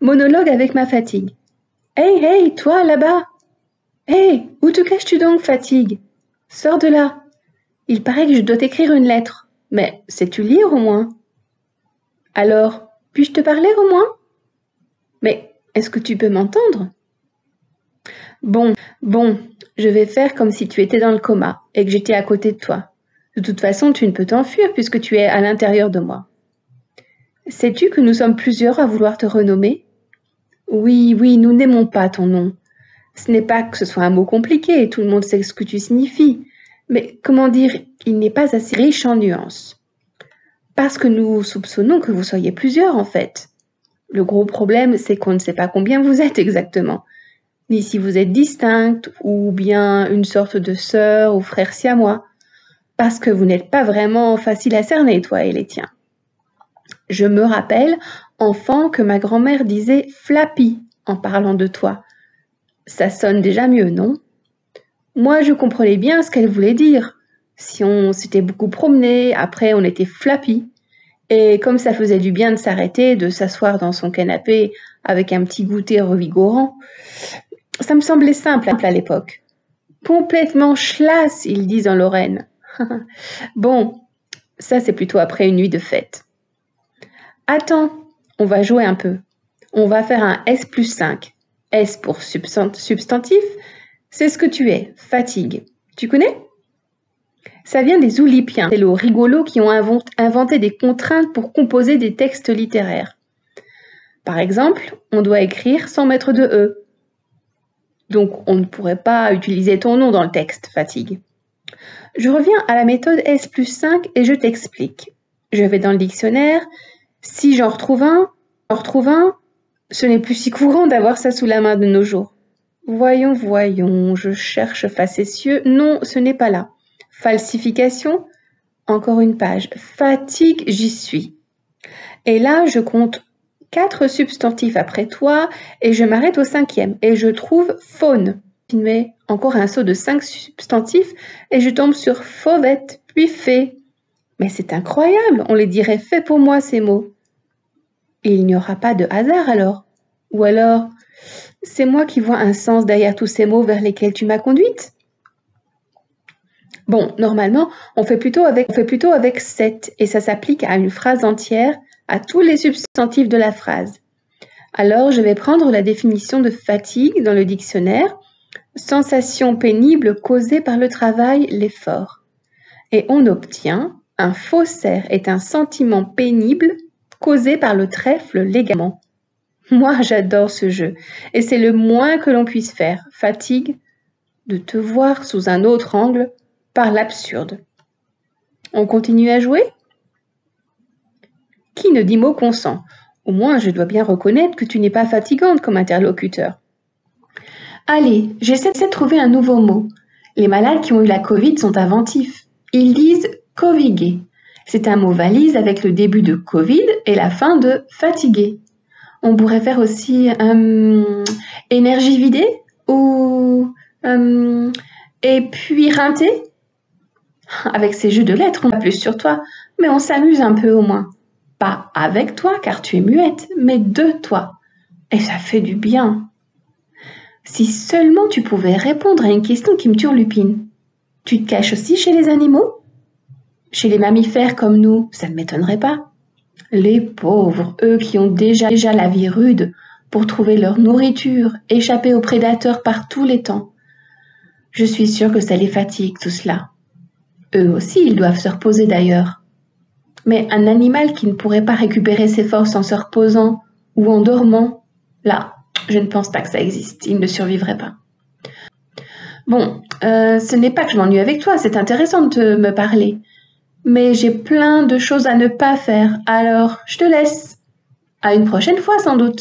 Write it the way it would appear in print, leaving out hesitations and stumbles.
Monologue avec ma fatigue. Hey, hey, toi là-bas! Hey, où te caches-tu donc, fatigue? Sors de là! Il paraît que je dois t'écrire une lettre. Mais sais-tu lire au moins? Alors, puis-je te parler au moins? Mais est-ce que tu peux m'entendre? Bon, je vais faire comme si tu étais dans le coma et que j'étais à côté de toi. De toute façon, tu ne peux t'enfuir puisque tu es à l'intérieur de moi. Sais-tu que nous sommes plusieurs à vouloir te renommer? Oui, nous n'aimons pas ton nom. Ce n'est pas que ce soit un mot compliqué, tout le monde sait ce que tu signifies. Mais comment dire, il n'est pas assez riche en nuances. Parce que nous soupçonnons que vous soyez plusieurs en fait. Le gros problème, c'est qu'on ne sait pas combien vous êtes exactement. Ni si vous êtes distinctes ou bien une sorte de sœur ou frère siamois. Parce que vous n'êtes pas vraiment facile à cerner, toi et les tiens. Je me rappelle, enfant, que ma grand-mère disait « Flappy » en parlant de toi. Ça sonne déjà mieux, non? Moi, je comprenais bien ce qu'elle voulait dire. Si on s'était beaucoup promené, après on était flappy. Et comme ça faisait du bien de s'arrêter, de s'asseoir dans son canapé avec un petit goûter revigorant, ça me semblait simple à l'époque. Complètement schlass, ils disent en Lorraine. Bon, ça c'est plutôt après une nuit de fête. Attends, on va jouer un peu. On va faire un S plus 5. S pour substantif, c'est ce que tu es, fatigue. Tu connais? Ça vient des Oulipiens, c'est les rigolos qui ont inventé des contraintes pour composer des textes littéraires. Par exemple, on doit écrire sans mettre de E. Donc, on ne pourrait pas utiliser ton nom dans le texte, fatigue. Je reviens à la méthode S plus 5 et je t'explique. Je vais dans le dictionnaire. Si j'en retrouve un, ce n'est plus si courant d'avoir ça sous la main de nos jours. Voyons, je cherche facétieux. Non, ce n'est pas là. Falsification, encore une page. Fatigue, j'y suis. Et là, je compte 4 substantifs après toi et je m'arrête au 5e et je trouve faune. Je mets encore un saut de 5 substantifs et je tombe sur fauvette, puis fait. Mais c'est incroyable, on les dirait fait pour moi ces mots. Et il n'y aura pas de hasard alors? Ou alors, c'est moi qui vois un sens derrière tous ces mots vers lesquels tu m'as conduite? Bon, normalement, on fait plutôt avec 7 et ça s'applique à une phrase entière, à tous les substantifs de la phrase. Alors, je vais prendre la définition de fatigue dans le dictionnaire, sensation pénible causée par le travail, l'effort. Et on obtient un faussaire est un sentiment pénible causé par le trèfle légalement. Moi, j'adore ce jeu et c'est le moins que l'on puisse faire, fatigue, de te voir sous un autre angle par l'absurde. On continue à jouer? Qui ne dit mot consent? Au moins, je dois bien reconnaître que tu n'es pas fatigante comme interlocuteur. Allez, j'essaie de trouver un nouveau mot. Les malades qui ont eu la Covid sont inventifs. Ils disent « coviguer ». C'est un mot valise avec le début de Covid et la fin de fatigué. On pourrait faire aussi énergie vidée ou épuirinté. Avec ces jeux de lettres, on va plus sur toi, mais on s'amuse un peu au moins. Pas avec toi, car tu es muette, mais de toi. Et ça fait du bien. Si seulement tu pouvais répondre à une question qui me turlupine. Tu te caches aussi chez les animaux? Chez les mammifères comme nous, ça ne m'étonnerait pas. Les pauvres, eux qui ont déjà la vie rude pour trouver leur nourriture, échapper aux prédateurs par tous les temps. Je suis sûre que ça les fatigue tout cela. Eux aussi, ils doivent se reposer d'ailleurs. Mais un animal qui ne pourrait pas récupérer ses forces en se reposant ou en dormant, là, je ne pense pas que ça existe. Il ne survivrait pas. Bon, ce n'est pas que je m'ennuie avec toi, c'est intéressant de me parler. Mais j'ai plein de choses à ne pas faire, alors je te laisse. À une prochaine fois sans doute.